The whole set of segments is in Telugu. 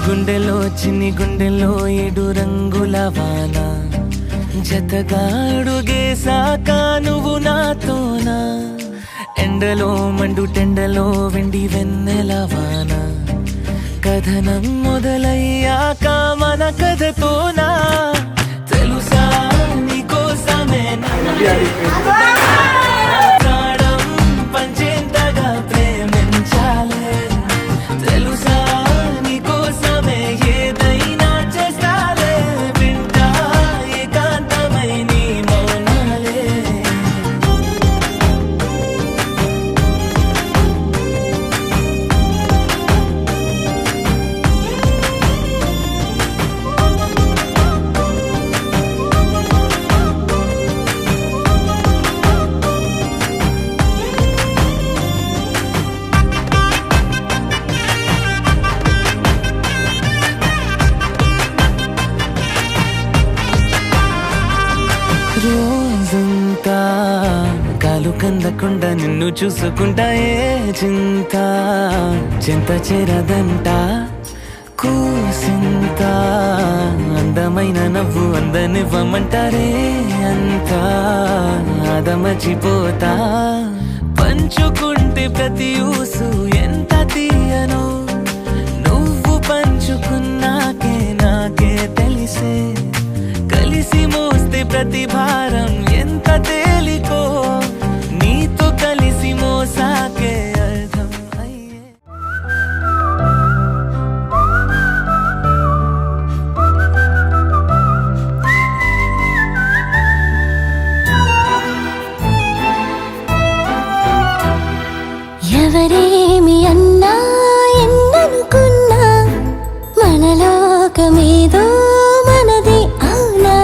గుండెలో చిన్ని గుండెలో 7 రంగుల వాన జతగా అడుగేశాక నువ్వు నాతోనా ఎండలో మండు టెండలో వెండి వెన్నెల వాన కథనం మొదలయ్యాక మన కథతోనా తెలుసా నీకోసమే ప్రాణం పంచేంతగా ప్రేమించాలే తెలుసా నీకోసమే ఏదైనా చేస్తాలే వింటా ఏకాంతమై నీ మౌనాలే రోజంతా కాలు కందకుండా నిన్ను చూసుకుంటా ఏ చింత చింత చేరదంట కూసింత అందమైన నవ్వు అందనివ్వమంటారే అంతా అదమచిపోతా పంచుకుంటే ప్రతి ఊసు ఎంత తీయను నువ్వు పంచుకున్నాకే నాకే తెలిసే కలిసి మోస్తే ప్రతి భారం ఎంత తేలికో నీతో కలిసి మోసాకే అర్థం అయ్యే ఎవరేమి అన్నా ఎన్ననుకున్నా మనలోకమేదో మనది అవునా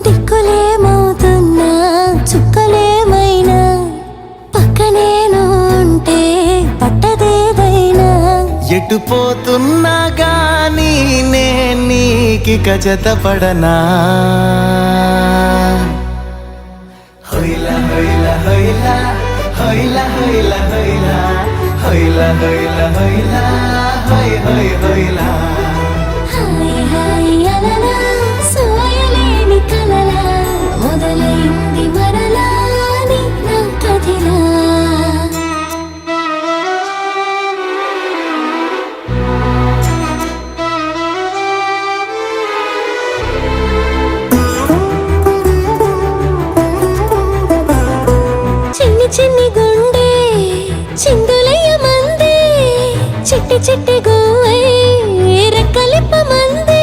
దిక్కులేమవుతున్నా చుక్కలేమైనా పక్కనేను ఉంటే పట్టదేదైనా ఎటు పోతున్నా గానీ నే నీకిక జతపడనా హొయిలా హొయిలా హొయిలా హొయిలా హొయిలా హొయిలా హొయిలా హొయిలా హొయ్ హొయ్ హొయిలా హాయ్ హాయ్ అలలా సోయలేని కలలా మొదలైంది మరలా నీ నా కథలా చిన్ని చిన్ని గుండె చిందులయ్య మందే చిట్టి చిట్టి గువ్వై రెక్కలిప్పమందే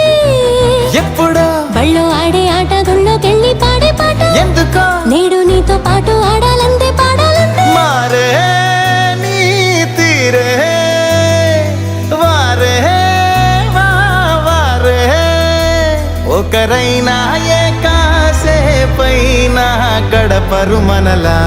ఎప్పుడో బళ్ళో ఆడే ఆట గుళ్ళోకెళ్ళి పాడే పాట ఎందుకో నేడు నీతో పాటు ఆడాలందే పాడాలందే మారే నీ తీరే వారే వారే ఒకరైనా ఏ కాసేపైనా గడపరు మనలా